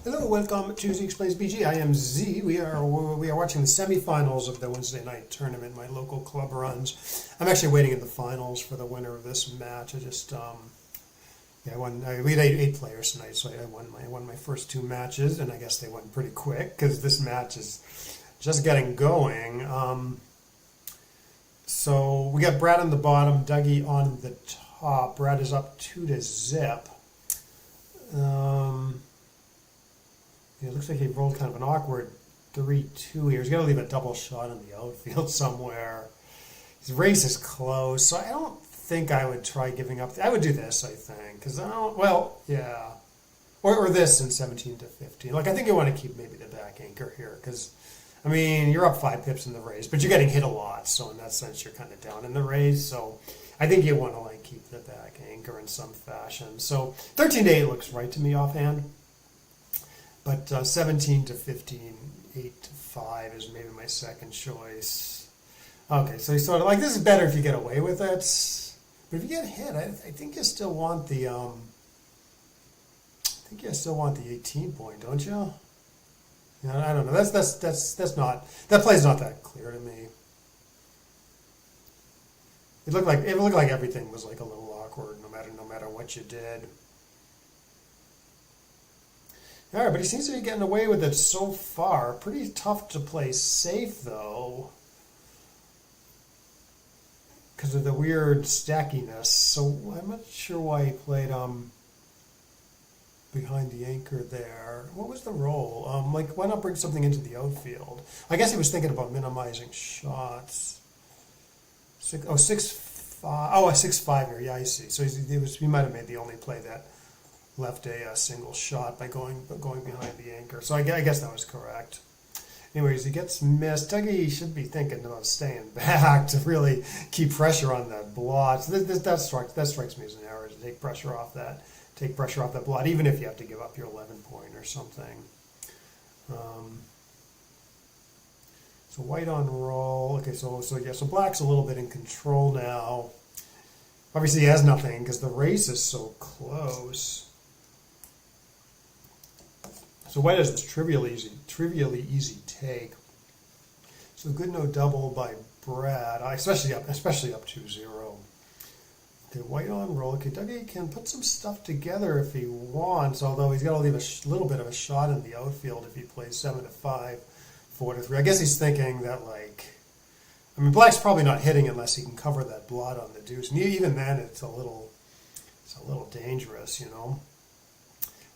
Hello, welcome to Z Explains BG. I am Z. We are watching the semifinals of the Wednesday night tournament my local club runs. I'm actually waiting in the finals for the winner of this match. We had eight players tonight, so I won my first two matches, and I guess they went pretty quick because this match is just getting going. So we got Brad on the bottom, Dougie on the top. Brad is up 2-0. It looks like he rolled kind of an awkward 3-2 here. He's got to leave a double shot in the outfield somewhere. His race is close, so I don't think I would try giving up. I would do this, I think, because or this in 17-15. Like, I think you want to keep maybe the back anchor here, because, I mean, you're up 5 pips in the raise, but you're getting hit a lot, so in that sense, you're kind of down in the raise, so I think you want to, like, keep the back anchor in some fashion. So 13-8 looks right to me offhand. But 17-15, 8-5 is maybe my second choice. Okay, so you sort of like, this is better if you get away with it. But if you get hit, I think you still want the 18 point, don't you? Yeah, I don't know. That play's not that clear to me. It looked like everything was like a little awkward, no matter what you did. All right, but he seems to be getting away with it so far. Pretty tough to play safe, though, because of the weird stackiness. So I'm not sure why he played behind the anchor there. What was the roll? Why not bring something into the outfield? I guess he was thinking about minimizing shots. 6-5. Oh, a 6-5 here. Yeah, I see. So he might have made the only play that left a single shot by going behind the anchor. So I guess that was correct. Anyways, he gets missed. Dougie should be thinking about staying back to really keep pressure on that blot. So that strikes me as an error, to take pressure off that blot, even if you have to give up your 11 point or something. So white on roll. Okay, so black's a little bit in control now. Obviously he has nothing because the race is so close. So white has this trivially easy take. So good no double by Brad, especially up 2-0. Okay, white on roll. Okay, Dougie can put some stuff together if he wants, although he's got to leave a little bit of a shot in the outfield if he plays 7-5, 4-3. I guess he's thinking that, black's probably not hitting unless he can cover that blot on the deuce, and even then it's a little dangerous, you know.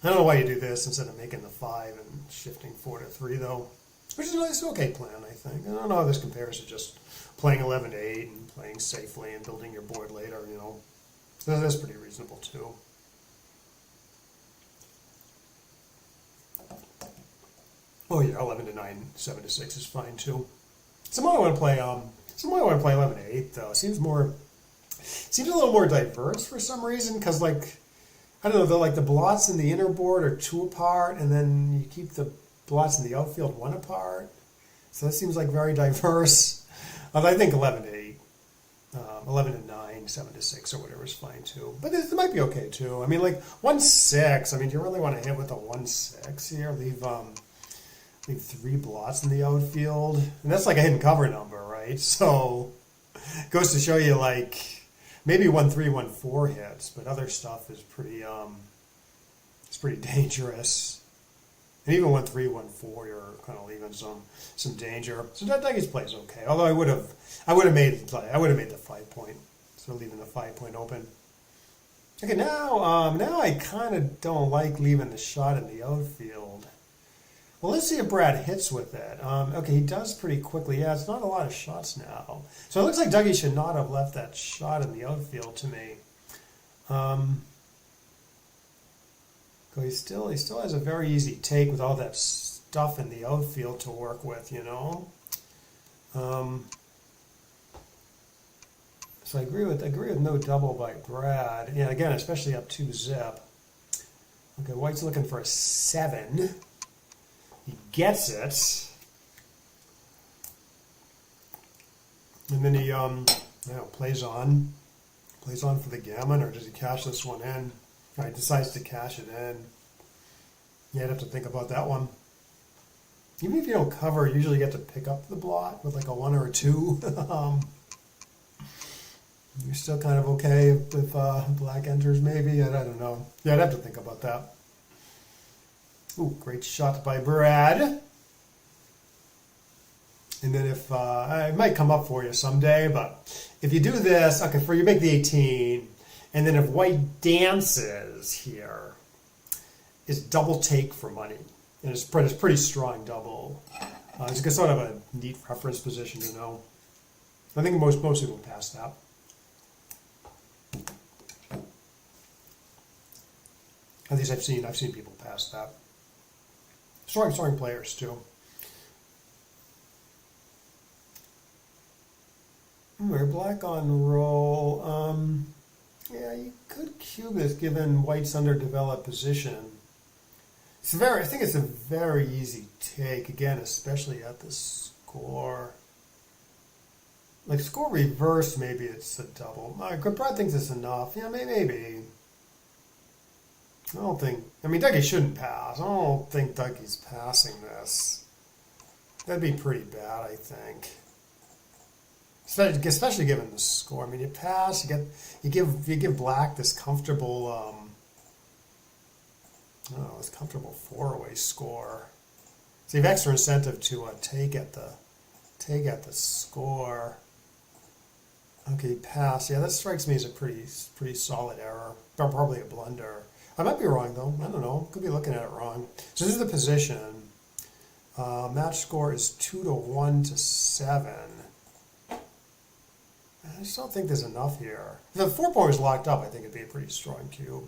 I don't know why you do this instead of making the 5 and shifting 4-3, though, which is an okay plan, I think. I don't know how this compares to just playing 11-8 and playing safely and building your board later, you know. So that's pretty reasonable, too. Oh, yeah, 11-9, 7-6 is fine, too. Somehow I want to play 11-8, though. Seems a little more diverse for some reason, because, I don't know, the blots in the inner board are 2 apart, and then you keep the blots in the outfield 1 apart. So that seems like very diverse. I think 11-8, 11-9, 7-6, or whatever is fine too. But it might be okay too. I mean, 1-6. I mean, do you really want to hit with a 1-6 here? Leave 3 blots in the outfield, and that's like a hidden cover number, right? So it goes to show you maybe 1-3, 1-4 hits, but other stuff is pretty dangerous. And even 1-3, 1-4, you're kind of leaving some danger. So that Dougie's play is okay. Although I would have made the 5 point, so leaving the 5 point open. Okay, now I kind of don't like leaving the shot in the outfield. Well, let's see if Brad hits with it. Okay, he does pretty quickly. Yeah, it's not a lot of shots now. So it looks like Dougie should not have left that shot in the outfield to me. He still has a very easy take with all that stuff in the outfield to work with, you know. So I agree with no double by Brad. Yeah, again, especially up 2-zip. Okay, white's looking for a 7. He gets it, and then he plays on for the gammon, or does he cash this one in? He decides to cash it in. Yeah, I'd have to think about that one. Even if you don't cover, you usually get to pick up the blot with like a 1 or a 2. You're still kind of okay if black enters, maybe. I don't know. Yeah, I'd have to think about that. Ooh, great shot by Brad. And then if it might come up for you someday, but if you do this, okay, you make the 18, and then if white dances here, it's double take for money, and it's pretty strong double. It's sort of a neat reference position to know. I think most people pass that. At least I've seen people pass that. Strong players too. We're black on roll. Yeah, you could cube this given white's underdeveloped position. I think it's a very easy take, again, especially at the score. Like score reverse, maybe it's a double. Brad thinks it's enough. Yeah, maybe. Dougie shouldn't pass. I don't think Dougie's passing this. That'd be pretty bad, I think. Especially given the score. I mean, you pass, you give black this comfortable, this comfortable 4-way score. So you have extra incentive to take at the score. Okay, pass. Yeah, that strikes me as a pretty solid error. Probably a blunder. I might be wrong though. I don't know. Could be looking at it wrong. So this is the position. Match score is 2-1 to 7. I just don't think there's enough here. If the 4-point was locked up, I think it'd be a pretty strong cube.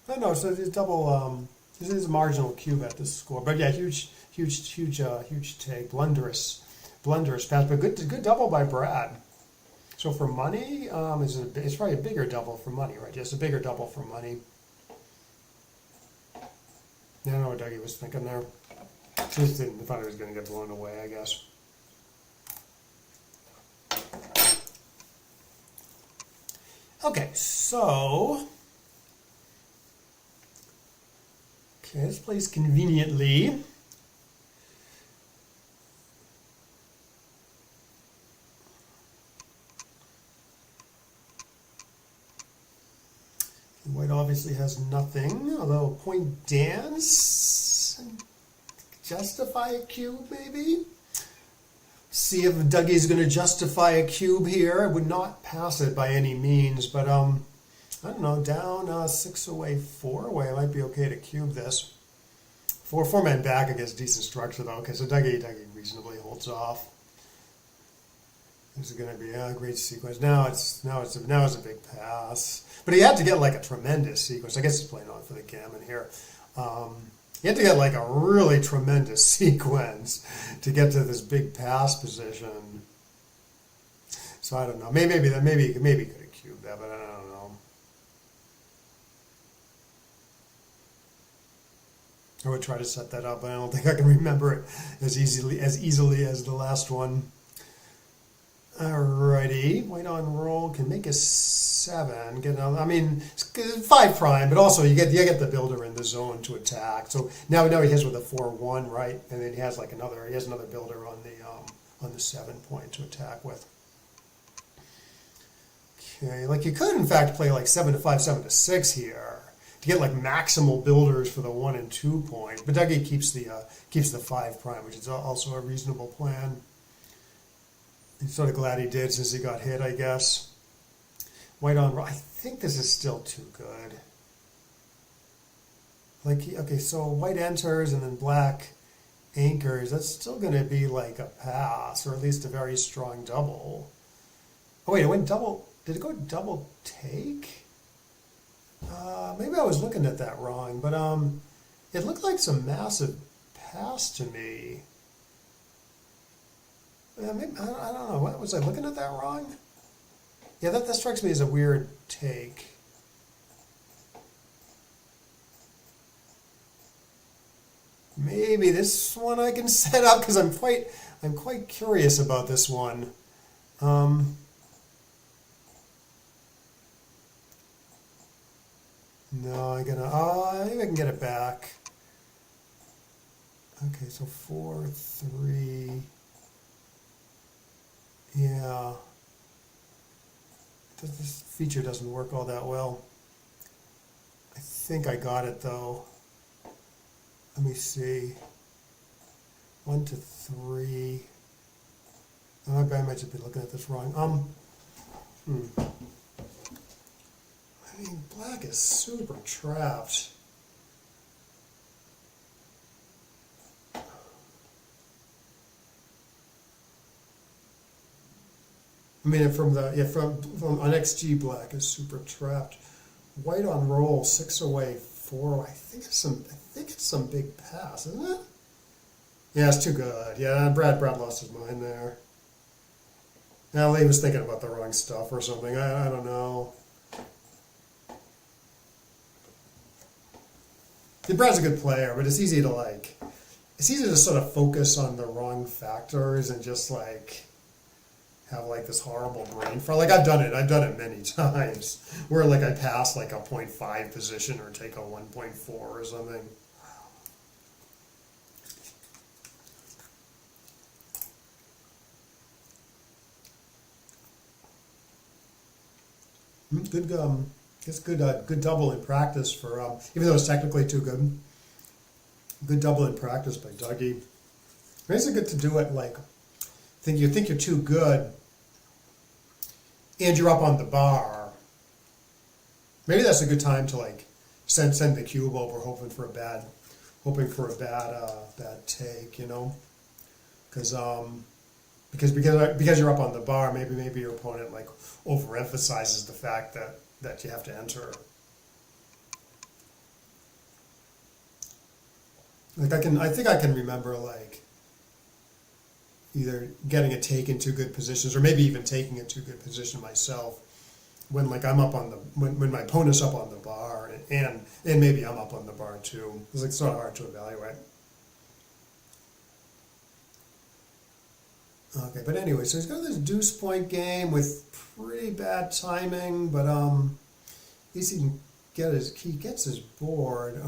I know. So there's double. This is a marginal cube at this score, but yeah, huge take. Blunderous pass, but good double by Brad. So for money, it's probably a bigger double for money, right? Yes, a bigger double for money. I don't know what Dougie was thinking there. Just thought he was going to get blown away, I guess. Okay, so this plays conveniently. White obviously has nothing, although point dance, justify a cube maybe? See if Dougie's going to justify a cube here. I would not pass it by any means, but I don't know, down 6 away, 4 away, I might be okay to cube this. Four men back against decent structure though. Okay, so Dougie reasonably holds off. This is going to be a great sequence. Now it's a big pass. But he had to get like a tremendous sequence. I guess he's playing on for the gammon here. He had to get like a really tremendous sequence to get to this big pass position. So I don't know. Maybe he could have cubed that, but I don't know. I would try to set that up, but I don't think I can remember it as easily as the last one. Alrighty, white on roll can make a 7. It's 5 prime, but also you get the builder in the zone to attack. So now he hits with a 4-1, right? And then he has another builder on the 7 point to attack with. Okay, like you could in fact play like 7-5, 7-6 here to get like maximal builders for the 1 and 2 point. But Dougie keeps the 5 prime, which is also a reasonable plan. I'm sort of glad he did since he got hit, I guess. White on roll. I think this is still too good. Okay, so white enters and then black anchors. That's still going to be like a pass, or at least a very strong double. Oh wait, it went double. Did it go double take? Maybe I was looking at that wrong, but it looked like some massive pass to me. Maybe, I don't know. Was I looking at that wrong? Yeah, that strikes me as a weird take. Maybe this one I can set up because I'm quite curious about this one. No, I gonna, maybe I can get it back. Okay, so 4, 3, yeah. This feature doesn't work all that well. I think I got it though. Let me see. 1 to 3. Oh, I might just be looking at this wrong. I mean, black is super trapped. I mean, from on XG, black is super trapped. White on roll, 6 away, 4. I think it's some big pass, isn't it? Yeah, it's too good. Yeah, Brad lost his mind there. Now he was thinking about the wrong stuff or something. I don't know. Brad's a good player, but it's easy to sort of focus on the wrong factors and just like have like this horrible brain fart. Like I've done it many times where like I pass like a 0.5 position or take a 1.4 or something. Good double in practice for even though it's technically too good. Good double in practice by Dougie. It's good to do it like think you're too good, and you're up on the bar. Maybe that's a good time to like send the cube over, hoping for a bad take, you know, because you're up on the bar. Maybe your opponent like overemphasizes the fact that you have to enter. Like I think I can remember like either getting a take in 2 good positions or maybe even taking a 2 good position myself when like I'm up on the when my opponent's up on the bar and maybe I'm up on the bar too. It's like sort of hard to evaluate. Okay, but anyway, so he's got this deuce point game with pretty bad timing, but at least he gets his board.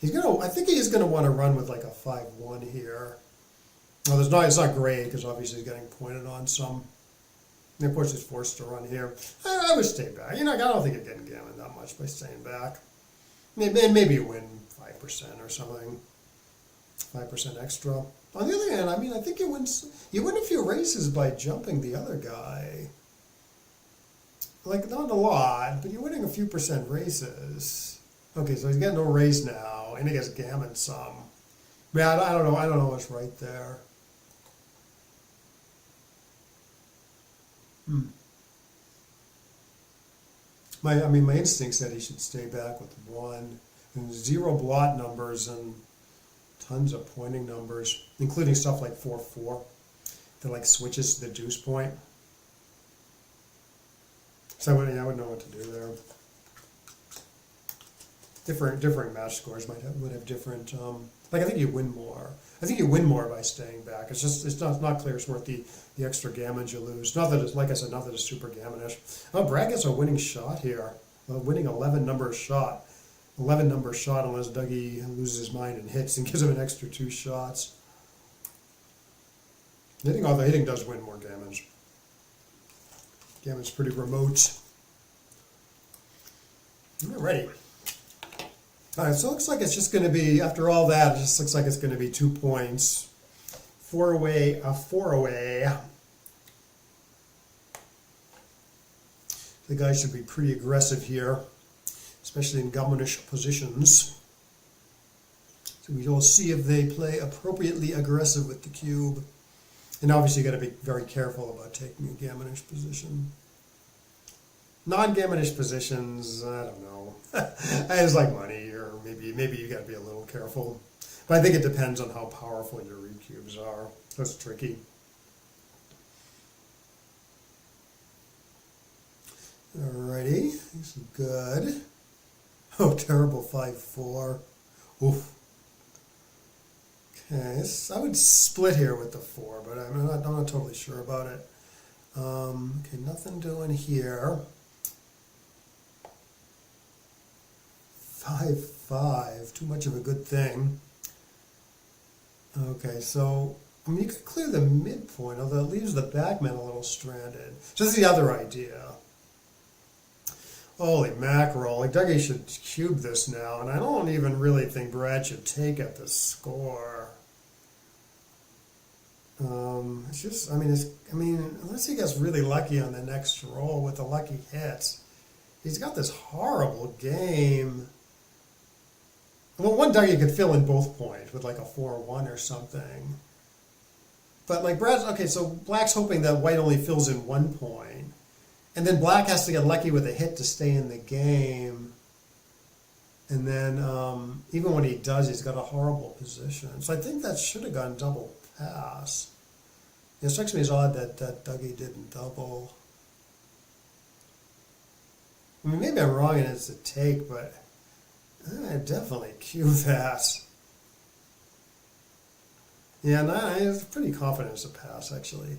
I think he is gonna want to run with like a 5-1 here. Well, it's not great because obviously he's getting pointed on some. And of course he's forced to run here. I would stay back. You know, I don't think you're getting gammoned that much by staying back. Maybe you win 5% or something. 5% extra. On the other hand, I mean, I think you win a few races by jumping the other guy. Like, not a lot, but you're winning a few percent races. Okay, so he's getting no raise now, and he gets gammoned some. Yeah, I don't know what's right there. My instinct said he should stay back with 1 and 0 blot numbers and tons of pointing numbers, including stuff like 4-4 that like switches to the deuce point. So I would know what to do there. Different match scores would have different. Like I think you win more. I think you win more by staying back. It's not clear it's worth the extra gammons you lose. Not that it's, like I said, not that it's super gammonish. Oh, Brad gets a winning shot here. A winning 11 number shot. 11 number shot unless Dougie loses his mind and hits and gives him an extra 2 shots. Hitting does win more gammons. Gammon's pretty remote. Alrighty. Alright, so it looks like it's just going to be, after all that, it just looks like it's going to be 2 points. 4 away, 4 away. The guy should be pretty aggressive here, especially in gammonish positions. So we'll see if they play appropriately aggressive with the cube. And obviously you've got to be very careful about taking a gammonish position. Non-gammonish positions, I don't know. It's like money, or maybe you got to be a little careful. But I think it depends on how powerful your recubes are. That's tricky. Alrighty, this is good. Oh, terrible 5-4. Oof. Okay, so I would split here with the 4, but I'm not totally sure about it. Okay, nothing doing here. 5-5. Too much of a good thing. Okay, so I mean, you could clear the midpoint, although it leaves the backman a little stranded. So this is the other idea. Holy mackerel, like Dougie should cube this now, and I don't even really think Brad should take at the score. It's just, I mean, unless he gets really lucky on the next roll with a lucky hit, he's got this horrible game. Well, one Dougie could fill in both points with like a 4-1 or something. But like Brad's, okay, so Black's hoping that White only fills in 1 point. And then Black has to get lucky with a hit to stay in the game. And then even when he does, he's got a horrible position. So I think that should have gone double pass. It strikes me as odd that Dougie didn't double. I mean, maybe I'm wrong and it's a take, but I definitely cue that. Yeah, no, I'm pretty confident it's a pass, actually.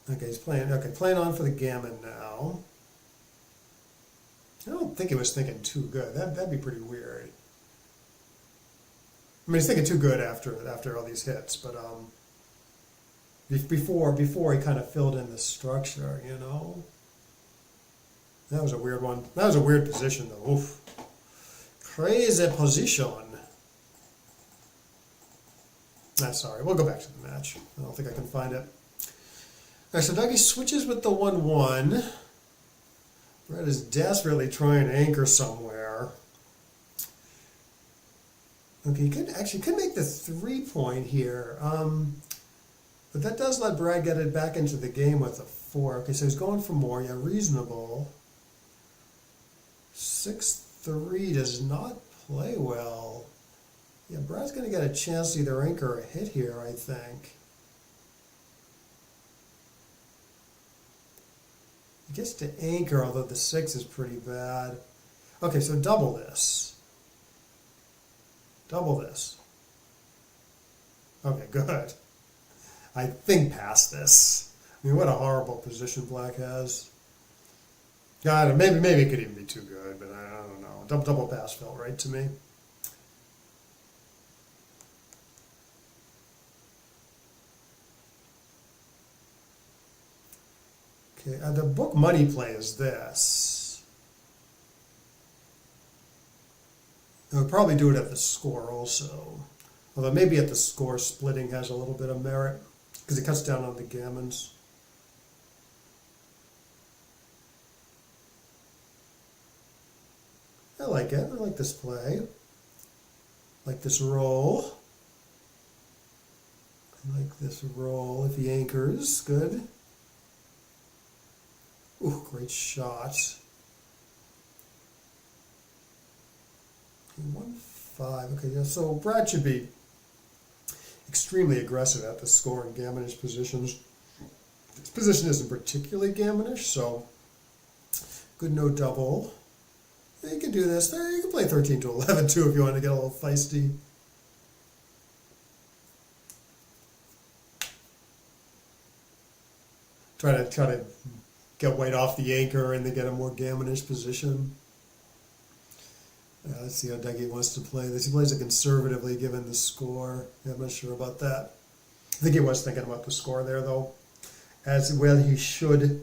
Okay, he's playing. Okay, playing on for the gammon now. I don't think he was thinking too good. That'd be pretty weird. I mean, he's thinking too good after all these hits, but before he kind of filled in the structure, you know. That was a weird one. That was a weird position, though. Oof. Crazy position. Sorry, we'll go back to the match. I don't think I can find it. All right, so Dougie switches with the 1-1. Brett is desperately trying to anchor somewhere. Okay, he could make the 3-point here. But that does let Brad get it back into the game with a 4. Okay, so he's going for more. Yeah, reasonable. 6-3 does not play well. Yeah, Brad's going to get a chance to either anchor or hit here, I think. He gets to anchor, although the 6 is pretty bad. Okay, so double this. Double this. Okay, good. I think past this. I mean, what a horrible position Black has. God, maybe it could even be too good, but I don't know. Double pass felt right to me. Okay, the book money play is this. I would probably do it at the score also. Although maybe at the score splitting has a little bit of merit because it cuts down on the gammons. I like it. I like this play. I like this roll. I like this roll if he anchors. Good. Ooh, great shot. 1-5. Okay, yeah, so Brad should be extremely aggressive at the score in gammonish positions. This position isn't particularly gammonish, so good no double. Yeah, you can do this. There, you can play 13 to 11 too if you want to get a little feisty. Try to get White off the anchor and then get a more gammonish position. Let's see how Dougie wants to play this. He plays it conservatively given the score. Yeah, I'm not sure about that. I think he was thinking about the score there, though. As well he should.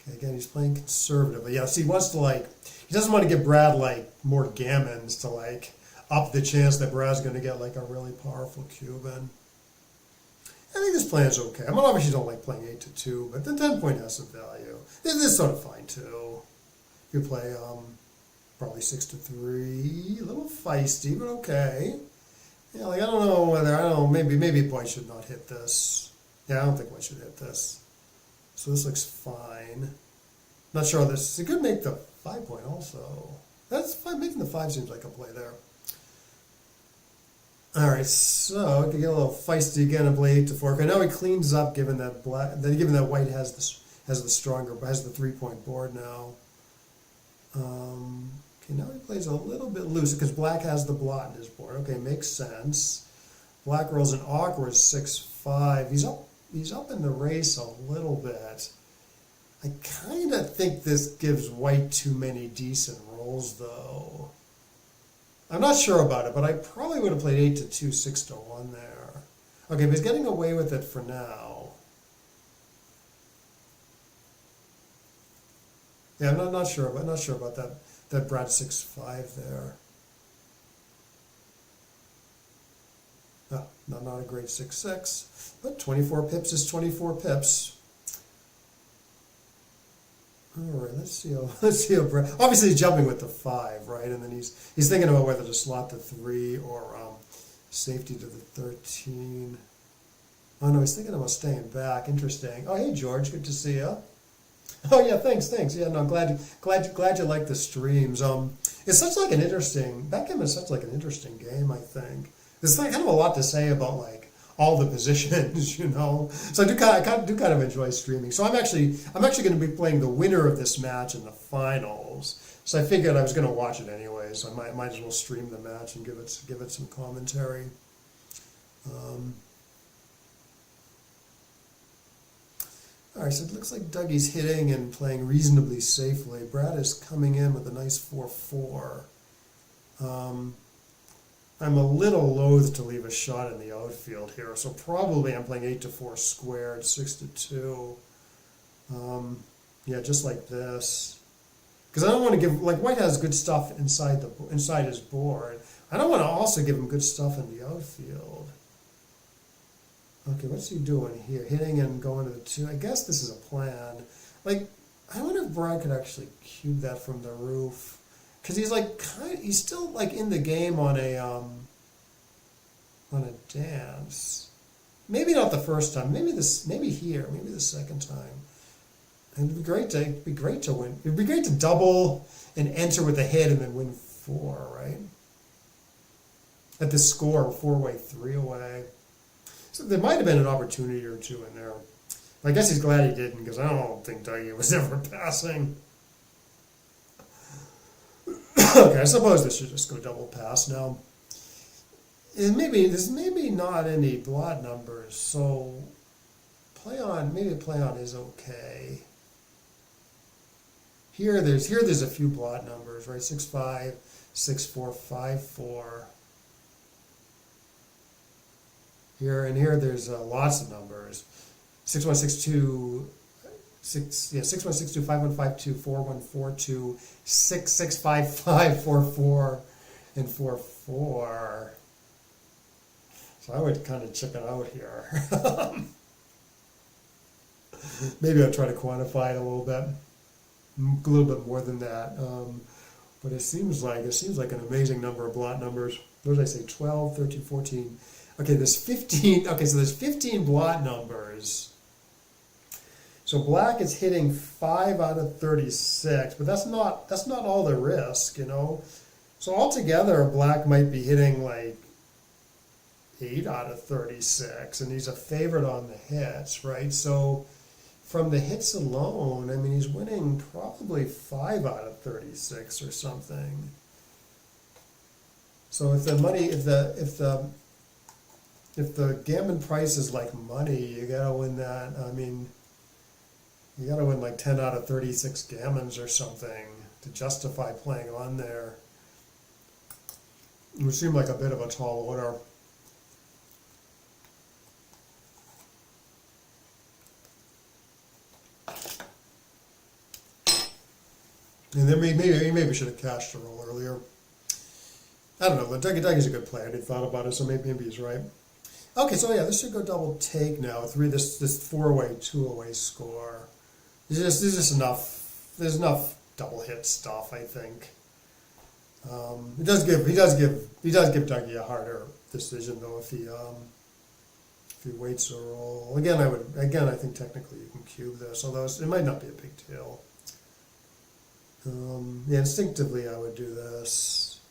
Okay, again, he's playing conservatively. Yeah, see, he wants to, like, he doesn't want to give Brad, like, more gammons to, like, up the chance that Brad's going to get, like, a really powerful Cuban. I think this plan is okay. I mean, obviously don't like playing 8 to 2, but the 10 point has some value. This is sort of fine too. You play probably 6 to 3, a little feisty, but okay. Yeah, like I don't know, maybe White should not hit this. Yeah, I don't think White should hit this. So this looks fine. Not sure how this. It could make the 5 point also. That's fine. Making the 5 seems like a play there. All right, so we can get a little feisty again and play 8 to 4. Okay, now he cleans up, given that White has the 3 point board now. Okay, now he plays a little bit loose because Black has the blot in his board. Okay, makes sense. Black rolls an awkward 6-5. He's up in the race a little bit. I kind of think this gives white too many decent rolls, though. I'm not sure about it, but I probably would have played 8 to 2, 6 to 1 there. Okay, but he's getting away with it for now. Yeah, I'm not sure about that Brad 6-5 there. Oh, not a great 6-6, but 24 pips is 24 pips. All right, let's see how Brad. Obviously, he's jumping with the 5, right? And then he's thinking about whether to slot the 3 or safety to the 13. Oh no, he's thinking about staying back. Interesting. Oh, hey George, good to see you. Oh yeah, thanks. Yeah, no, glad you like the streams. It's such like an interesting. Backgammon is such like an interesting game. I think there's like kind of a lot to say about like all the positions, you know. So I do kind of enjoy streaming. So I'm actually going to be playing the winner of this match in the finals. So I figured I was going to watch it anyway. So I might as well stream the match and give it some commentary. All right, so it looks like Dougie's hitting and playing reasonably safely. Brad is coming in with a nice 4-4. I'm a little loath to leave a shot in the outfield here, so probably I'm playing 8 to 4 squared, 6 to 2. Yeah, just like this. Because I don't want to give, like White has good stuff inside his board. I don't want to also give him good stuff in the outfield. Okay, what's he doing here? Hitting and going to the 2. I guess this is a plan. Like, I wonder if Brad could actually cube that from the roof. Because he's like, he's still like in the game on a dance. Maybe not the first time. Maybe here. Maybe the second time. And it'd be great to win. It'd be great to double and enter with a hit and then win 4, right? At this score, 4-way, 3-away. So there might have been an opportunity or two in there. I guess he's glad he didn't, because I don't think Dougie was ever passing. Okay, I suppose this should just go double pass now. And there's maybe not any blot numbers, so play on is okay. Here there's a few blot numbers, right? 6-5, 6-4, 5-4. Here there's lots of numbers. 6162 6162 5152 4142 6655 44 and 44. So I would kind of chicken out here. Maybe I'll try to quantify it a little bit more than that. But it seems like an amazing number of blot numbers. What did I say? 12, 13, 14. Okay, there's 15. Okay, so there's 15 blot numbers. So black is hitting 5 out of 36, but that's not all the risk, you know. So altogether, black might be hitting like 8 out of 36, and he's a favorite on the hits, right? So from the hits alone, I mean, he's winning probably 5 out of 36 or something. So if the gammon price is like money, you gotta win that. I mean, you gotta win like 10 out of 36 gammons or something to justify playing on there. It would seem like a bit of a tall order. And then maybe should have cashed a roll earlier. I don't know, but Dougie's a good player. I didn't thought about it, so maybe he's right. Okay, so yeah, this should go double take now. This 4-way, 2-away score. There's just enough. There's enough double hit stuff, I think. He does give Dougie a harder decision though if he waits a roll. Again, I think technically you can cube this, although it might not be a big deal. Yeah, instinctively I would do this.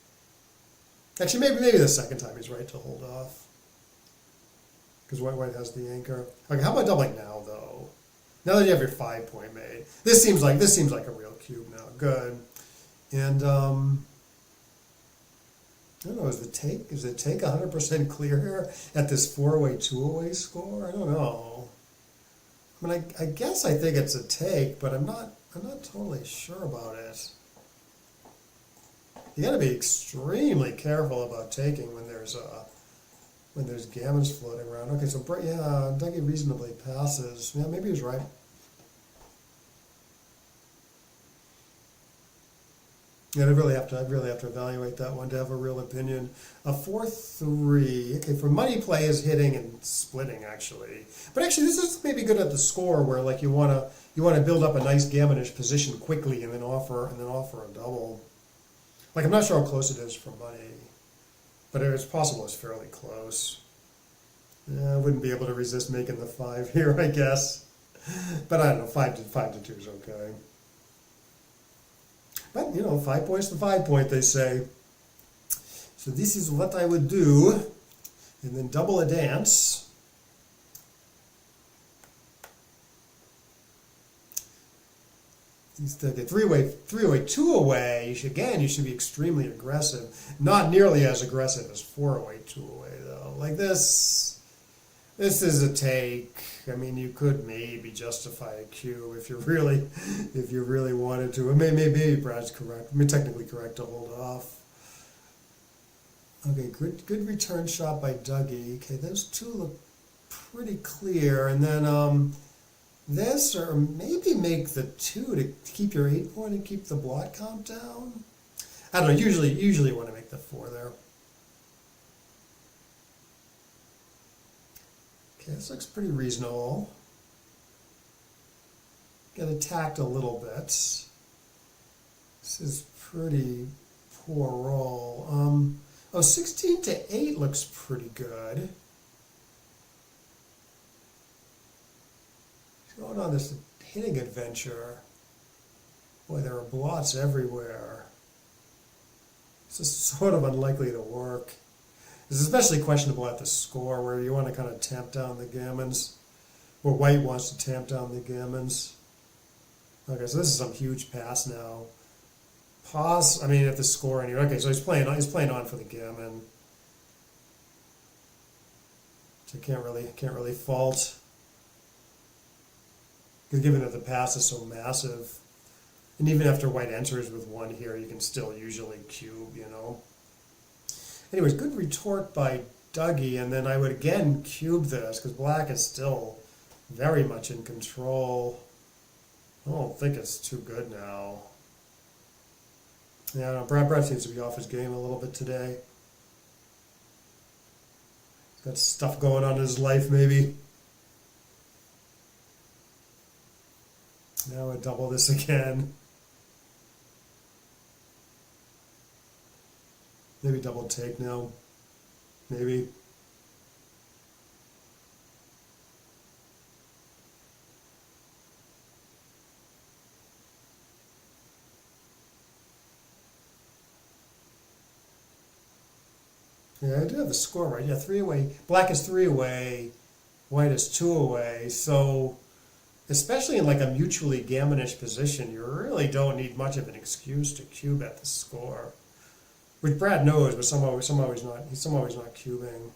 Actually, maybe the second time he's right to hold off. Because White has the anchor. Okay, how about doubling now though? Now that you have your 5-point made, this seems like a real cube now. Good, and I don't know. Is the take 100% clear here at this 4-way, 2-away score? I don't know. I mean, I guess I think it's a take, but I'm not totally sure about it. You got to be extremely careful about taking when there's gammons floating around. Okay, so yeah, Dougie reasonably passes. Yeah, maybe he was right. Yeah, I'd really have to evaluate that one to have a real opinion. A 4-3. Okay, for money play is hitting and splitting actually, but actually this is maybe good at the score where like you wanna build up a nice gammonish position quickly and then offer a double. Like I'm not sure how close it is for money, but it's possible it's fairly close. Yeah, I wouldn't be able to resist making the 5 here, I guess, but I don't know. 5 to 2 is okay. But, 5 points to 5 point, they say. So this is what I would do. And then double a dance. Instead of three-away, two-away, you should be extremely aggressive. Not nearly as aggressive as 4-away, 2-away, though. Like this is a take. I mean, you could maybe justify a cue if you really wanted to. Maybe Brad's correct. I mean, technically correct to hold off. Okay, good return shot by Dougie. Okay, those two look pretty clear. And then this, or maybe make the 2 to keep your 8 point and keep the blot count down. I don't know. Usually you want to make the 4 there. Okay, this looks pretty reasonable. Get attacked a little bit. This is pretty poor roll. 16 to 8 looks pretty good. Going on this hitting adventure. Boy, there are blots everywhere. This is sort of unlikely to work. This is especially questionable at the score where you want to kind of tamp down the gammons, or white wants to tamp down the gammons. Okay, so this is some huge pass now. Pause. I mean, at the score anyway. Okay, so he's playing on for the gammon. So can't really fault. Because given that the pass is so massive, and even after white enters with 1 here, you can still usually cube, Anyways, good retort by Dougie, and then I would again cube this, because black is still very much in control. I don't think it's too good now. Yeah, no, Brad seems to be off his game a little bit today. He's got stuff going on in his life, maybe. Now I double this again. Maybe double take now. Maybe. Yeah, I do have the score right. Yeah, 3 away. Black is 3 away. White is 2 away. So, especially in like a mutually gammonish position, you really don't need much of an excuse to cube at the score. Which Brad knows, but somehow he's not cubing.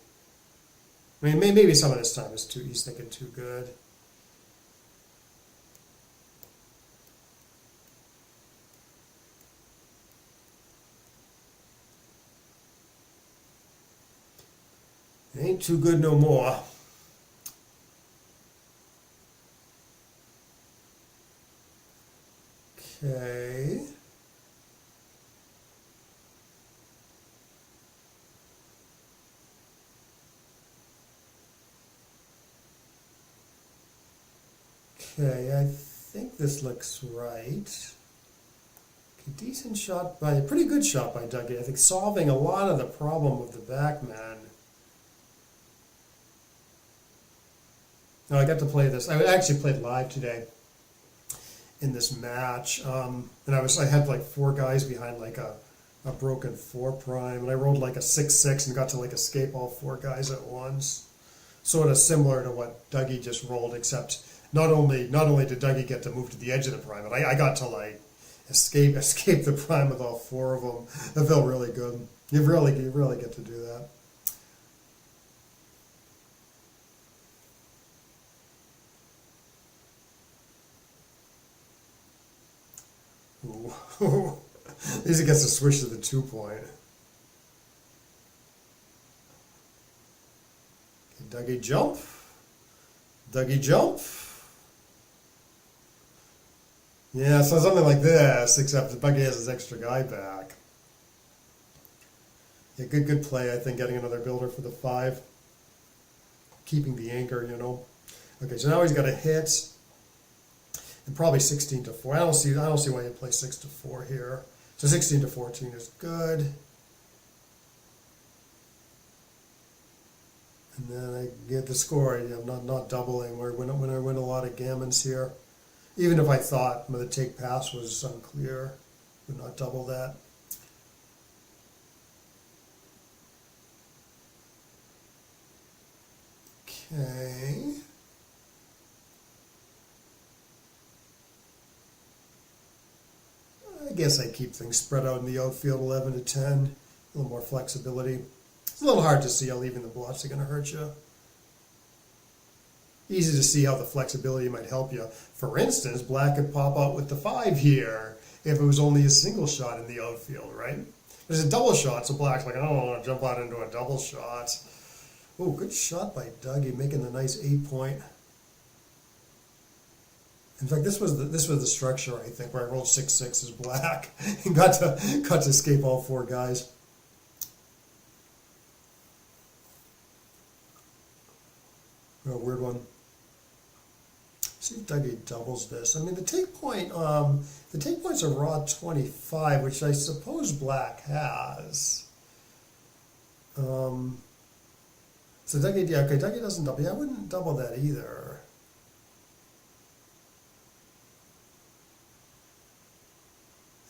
I mean, maybe some of this time he's thinking too good. It ain't too good no more. Okay. Okay, I think this looks right. Okay, pretty good shot by Dougie. I think solving a lot of the problem of the backman. Now I got to play this. I actually played live today in this match, and I had like 4 guys behind like a broken 4 prime, and I rolled like a 6-6 and got to like escape all 4 guys at once. Sort of similar to what Dougie just rolled, except not only did Dougie get to move to the edge of the prime, but I got to like escape the prime with all 4 of them. That felt really good. You really get to do that. Ooh. At least it gets to switch to the 2-point. Okay, Dougie jump. Dougie jump. Yeah, so something like this, except the Dougie has his extra guy back. Yeah, good play, I think, getting another builder for the 5. Keeping the anchor, you know. Okay, so now he's got a hit. And probably 16 to 4. I don't see why he'd play 6 to 4 here. So 16 to 14 is good. And then I get the score. I'm not doubling. When I win a lot of gammons here. Even if I thought the take pass was unclear, would not double that. Okay. I guess I keep things spread out in the outfield, 11 to 10. A little more flexibility. It's a little hard to see how leaving the bluffs are going to hurt you. Easy to see how the flexibility might help you. For instance, black could pop out with the 5 here if it was only a single shot in the outfield, right? There's a double shot, so black's like, I don't want to jump out into a double shot. Oh, good shot by Dougie, making the nice 8-point. In fact, this was the structure, I think, where I rolled 6-6 as black and got to escape all 4 guys. Oh, weird one. See if Dougie doubles this. I mean, the take point's a raw 25, which I suppose black has. So Dougie, yeah, okay, Dougie doesn't double. Yeah, I wouldn't double that either.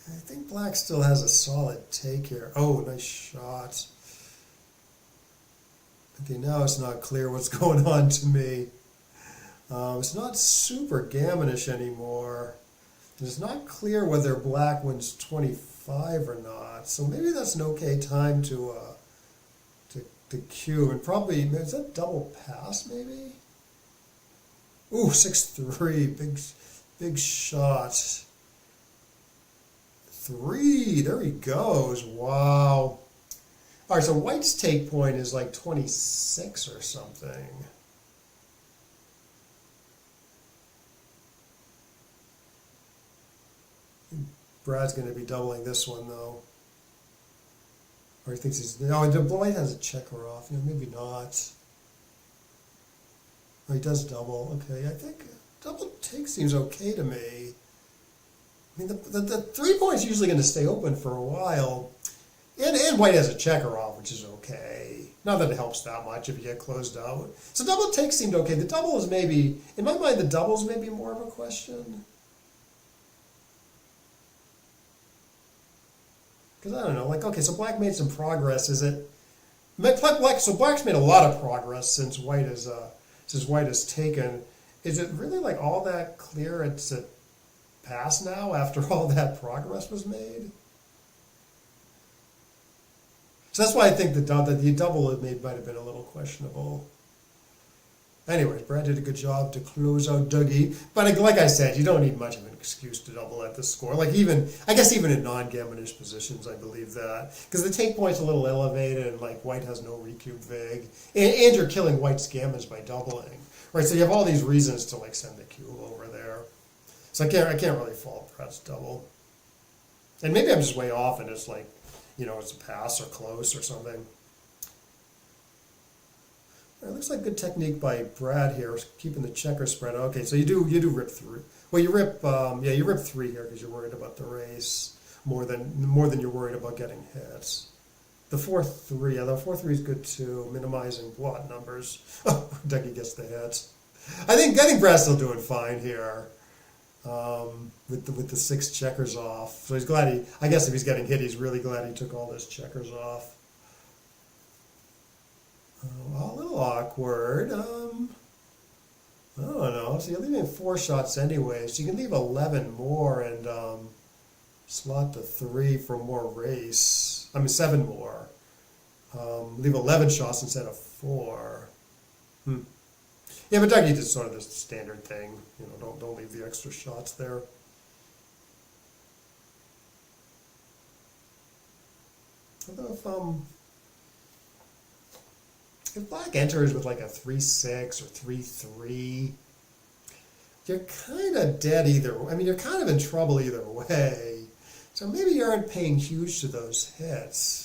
I think black still has a solid take here. Oh, nice shot. Okay, now it's not clear what's going on to me. It's not super gammonish anymore. It's not clear whether black wins 25 or not. So maybe that's an okay time to cue. And probably, is that double pass maybe? Ooh, 6-3, big shot. 3, there he goes, wow. All right, so white's take point is like 26 or something. Brad's going to be doubling this one, though. Or he thinks he's... No, white has a checker off. You know, maybe not. Oh, he does double. Okay, I think double take seems okay to me. I mean, the 3 point's usually going to stay open for a while. And white has a checker off, which is okay. Not that it helps that much if you get closed out. So double take seemed okay. The double is maybe... In my mind, the double's maybe more of a question. Because I don't know, like, okay, so black made some progress. Is it so black's made a lot of progress since white has taken. Is it really like all that clear it's a pass now after all that progress was made? So that's why I think the double it made might have been a little questionable. Anyways, Brad did a good job to close out Dougie. But like I said, you don't need much of an excuse to double at this score. Like I guess even in non-gammonish positions, I believe that. Because the take point's a little elevated and like white has no recube vig. And you're killing white's gammons by doubling. Right, so you have all these reasons to like send the cue over there. So I can't really fault Brad's double. And maybe I'm just way off and it's like, you know, it's a pass or close or something. It looks like good technique by Brad here, keeping the checker spread. Okay, so you do rip through. Well, you rip 3 here because you're worried about the race more than you're worried about getting hits. The 4-3, yeah, the 4-3 is good too, minimizing blot numbers. Oh, Dougie gets the hits. I think Brad's still doing fine here with the 6 checkers off. So he's glad I guess if he's getting hit, he's really glad he took all those checkers off. A little awkward. I don't know. So you're leaving 4 shots anyway, so you can leave 11 more and slot the 3 for more race. I mean 7 more. Leave 11 shots instead of 4. Yeah, but Dougie did sort of the standard thing. You know, don't leave the extra shots there. Although if black enters with like a 3-6 or 3-3, you're kind of dead either. I mean, you're kind of in trouble either way. So maybe you aren't paying huge to those hits.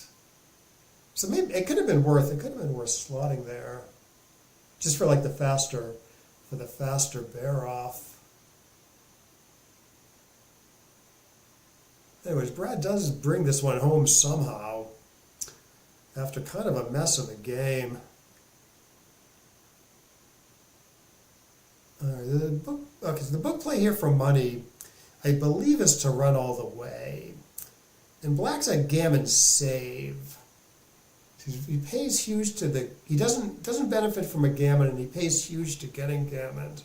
So maybe it could have been worth slotting there, just for like the faster bear off. Anyways, Brad does bring this one home somehow after kind of a mess of a game. All right, so the book play here for money, I believe, is to run all the way. And black's at gammon save. He pays huge to he doesn't benefit from a gammon, and he pays huge to getting gammoned.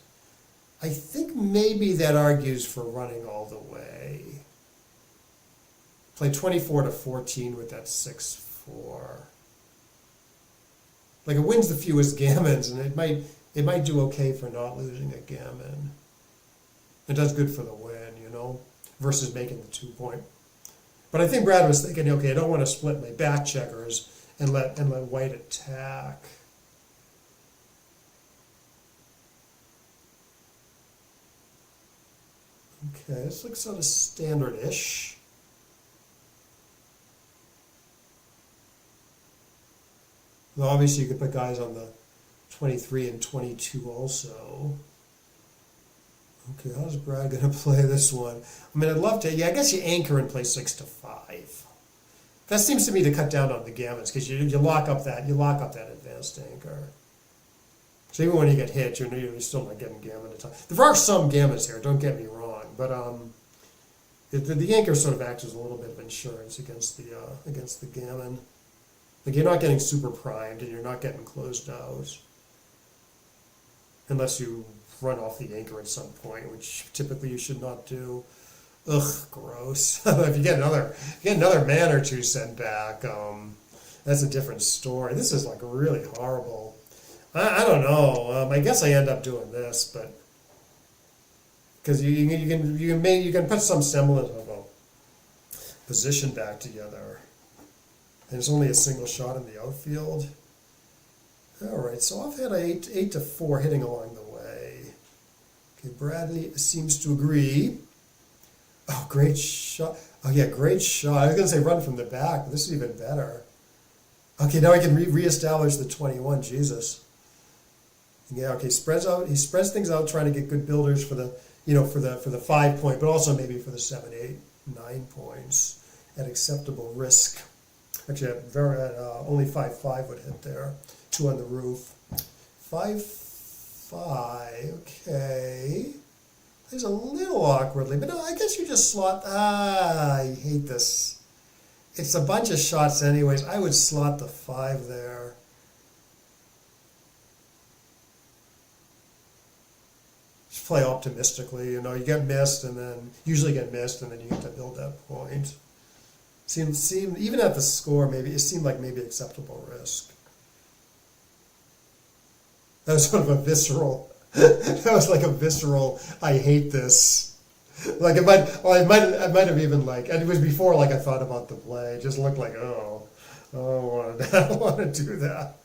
I think maybe that argues for running all the way. Play 24-14 with that 6-4. Like, it wins the fewest gammons, and it might do okay for not losing a gammon. It does good for the win, you know, versus making the 2-point. But I think Brad was thinking, okay, I don't want to split my back checkers and let white attack. Okay, this looks sort of standard-ish. Well, obviously you could put guys on the 23 and 22 also. Okay, how's Brad going to play this one? I mean, I'd love to. Yeah, I guess you anchor and play 6-5. That seems to me to cut down on the gammons, because you lock up that advanced anchor. So even when you get hit, you're still not getting gammon at all. There are some gammons here. Don't get me wrong, but the anchor sort of acts as a little bit of insurance against the gammon. Like, you're not getting super primed, and you're not getting closed out, unless you run off the anchor at some point, which typically you should not do. Ugh, gross. If you get another man or two sent back, that's a different story. This is like really horrible. I don't know. I guess I end up doing this, but because you can put some semblance of a position back together, and it's only a single shot in the outfield. All right, so I've had 8-4 hitting along the way. Okay, Bradley seems to agree. Oh, great shot. Oh, yeah, great shot. I was going to say run from the back, but this is even better. Okay, now I can reestablish the 21. Jesus. Yeah, okay, he spreads things out, trying to get good builders for the 5 point, but also maybe for the 7, 8, 9 points at acceptable risk. Actually, only 5-5 would hit there. 2 on the roof. 5-5. Okay. Plays a little awkwardly, but no, I guess you just slot. I hate this. It's a bunch of shots anyways. I would slot the 5 there. Just play optimistically. You get missed, and then usually get missed, and then you get to build that point. Seemed even at the score, maybe it seemed like maybe acceptable risk. That was sort of a visceral. That was like a visceral. I hate this. Like I might have even like, and it was before like I thought about the play. It just looked like I don't want to do that.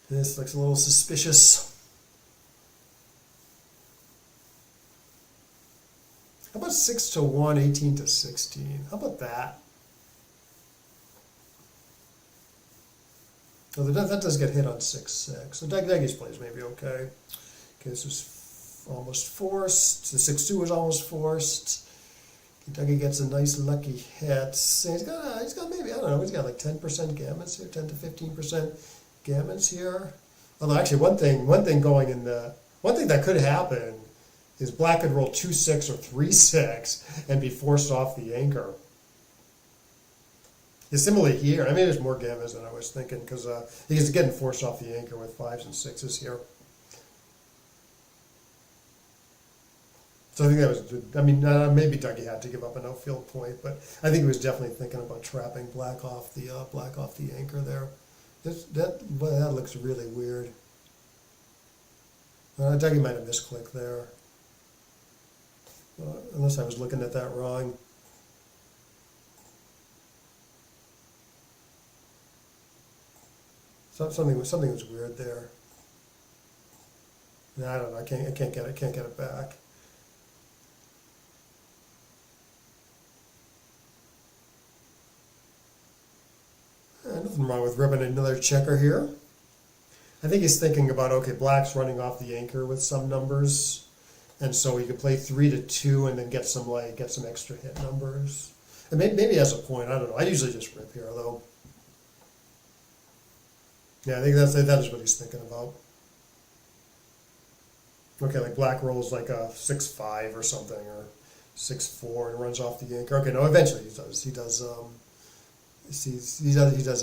This looks a little suspicious. How about 6-1, 18-16? How about that? Oh, that does get hit on 6-6. So Deggy's plays maybe okay. Okay, this was almost forced. The 6-2 was almost forced. Kentucky gets a nice lucky hit. He's got maybe, I don't know, he's got like 10% gammons here, 10 to 15% gammons here. Although actually one thing that could happen is black could roll 2-6 or 3-6 and be forced off the anchor. It's similarly here. I mean, there's more gammons than I was thinking, because he's getting forced off the anchor with 5s and 6s here. So I think that was, I mean, maybe Dougie had to give up an outfield point, but I think he was definitely thinking about trapping black off the anchor there. That looks really weird. Dougie might have misclicked there. unless I was looking at that wrong. Something was weird there. I don't know. I can't get it back. Nothing wrong with ripping another checker here. I think he's thinking about, okay, black's running off the anchor with some numbers, and so he could play 3-2 and then get some extra hit numbers. And maybe as a point, I don't know. I usually just rip here though. Yeah, I think that is what he's thinking about. Okay, like black rolls like a 6-5 or something, or 6-4 and runs off the anchor. Okay, no, eventually he does. He does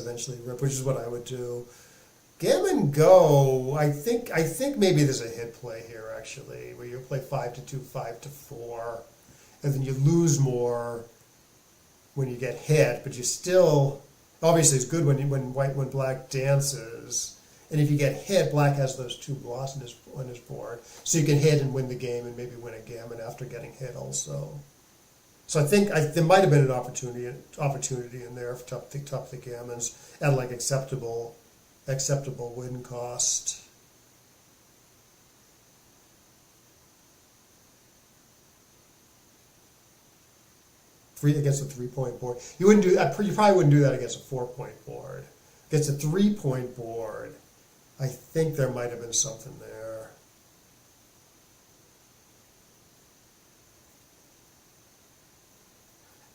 eventually rip, which is what I would do. Gammon go. I think maybe there's a hit play here actually, where you play 5-2, 5-4, and then you lose more when you get hit, but you still obviously it's good when black dances, and if you get hit, black has those 2 blocks on his board, so you can hit and win the game, and maybe win a gammon after getting hit also. So I think there might have been an opportunity in there for top the gammons at like acceptable win cost. Against a 3-point board. You wouldn't do that. You probably wouldn't do that against a 4-point board. Against a 3-point board, I think there might have been something there.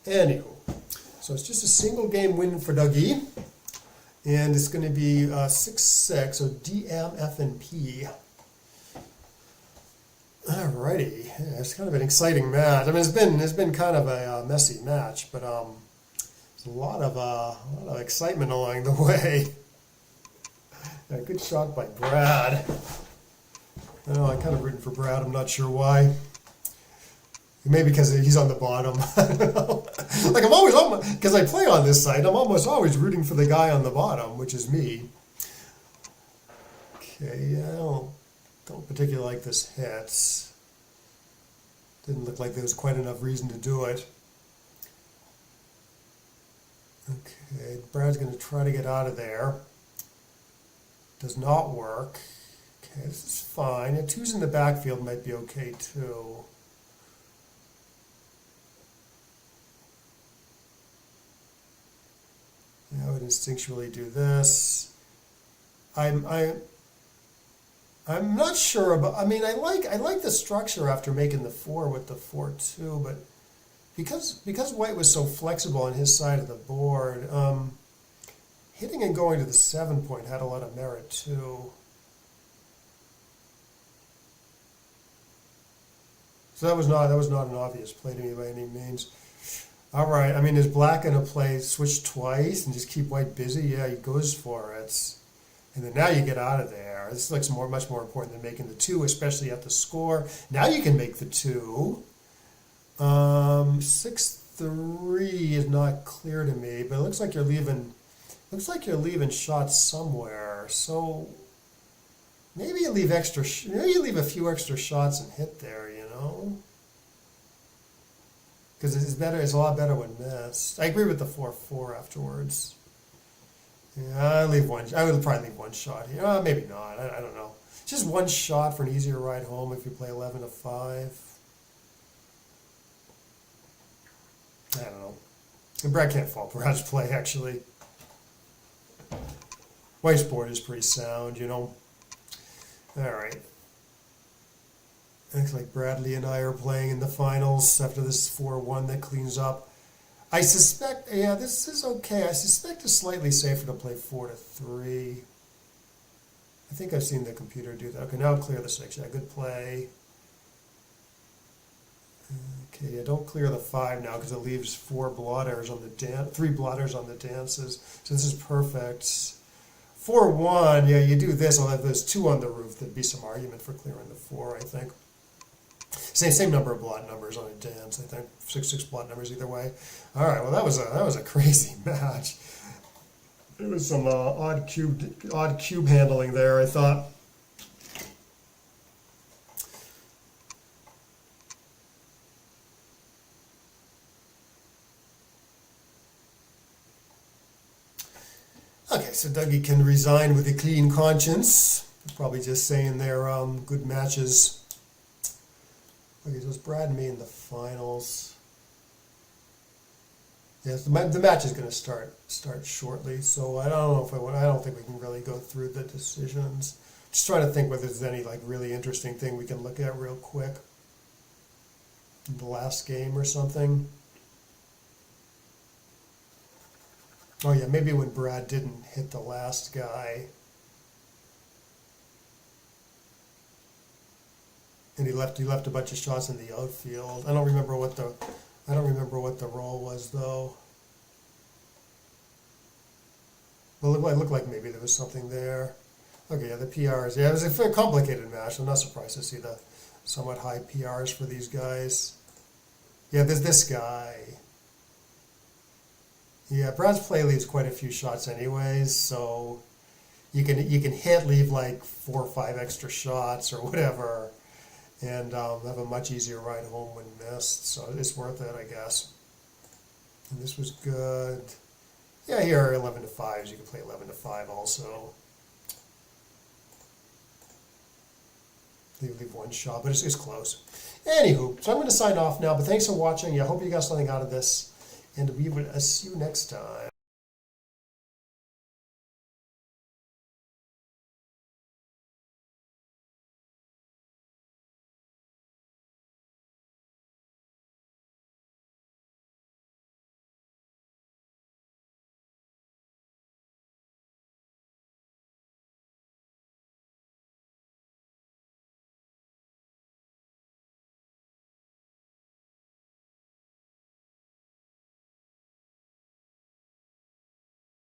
Anywho, so it's just a single game win for Dougie, and it's going to be 6-6. So DM, F, and P. Alrighty, yeah, it's kind of an exciting match. I mean, it's been kind of a messy match, but there's a lot of excitement along the way. Yeah, good shot by Brad. I know I'm kind of rooting for Brad. I'm not sure why. Maybe because he's on the bottom. I don't know. Like I'm always because I play on this site. I'm almost always rooting for the guy on the bottom, which is me. Okay, yeah, don't particularly like this hit. Didn't look like there was quite enough reason to do it. Okay, Brad's going to try to get out of there. Does not work. Okay, this is fine. Yeah, 2s in the backfield might be okay too. Yeah, I would instinctually do this. I'm not sure about. I mean, I like the structure after making the 4 with the 4-2, but because White was so flexible on his side of the board, hitting and going to the 7-point had a lot of merit too. So that was not an obvious play to me by any means. All right. I mean, is Black going to play switch twice and just keep White busy? Yeah, he goes for it. And then now you get out of there. This looks much more important than making the 2, especially at the score. Now you can make the 2. 6-3 is not clear to me, but it looks like you're leaving shots somewhere. So maybe you leave a few extra shots and hit there, you know? Because it's a lot better when missed. I agree with the 4-4 afterwards. Yeah, I would probably leave 1 shot here. Maybe not. I don't know. Just 1 shot for an easier ride home if you play 11-5. I don't know. And Brad can't fault Brad's play, actually. White's board is pretty sound, you know. All right. Looks like Bradley and I are playing in the finals after this 4-1 that cleans up. I suspect, yeah, this is okay. I suspect it's slightly safer to play 4-3. I think I've seen the computer do that. Okay, now clear the 6. Yeah, good play. Okay, yeah, don't clear the 5 now because it leaves 3 blotters on the dances. So this is perfect. 4-1, yeah, you do this. I'll have those 2 on the roof. There'd be some argument for clearing the 4, I think. Same number of blot numbers on a dance, I think. 6 blot numbers either way. All right, well that was a crazy match. There was some odd cube handling there, I thought. so Dougie can resign with a clean conscience. Probably just saying they're good matches. Okay, so it's Brad and me in the finals. Yes, the match is going to start shortly. So I don't know if I don't think we can really go through the decisions. Just trying to think whether there's any like really interesting thing we can look at real quick. The last game or something. Oh yeah, maybe when Brad didn't hit the last guy. And he left a bunch of shots in the outfield. I don't remember what the roll was though. Well, it looked like maybe there was something there. Okay, yeah, the PRs. Yeah, it was a very complicated match. I'm not surprised to see the somewhat high PRs for these guys. Yeah, there's this guy. Yeah, Brad's play leaves quite a few shots anyways, so you can hit, leave like 4 or 5 extra shots or whatever, and have a much easier ride home when missed. So it's worth it, I guess. And this was good. Yeah, here are 11 to 5s. You can play 11 to 5 also. Leave one shot, but it's close. Anywho, so I'm going to sign off now, but thanks for watching. I hope you got something out of this, and we will see you next time.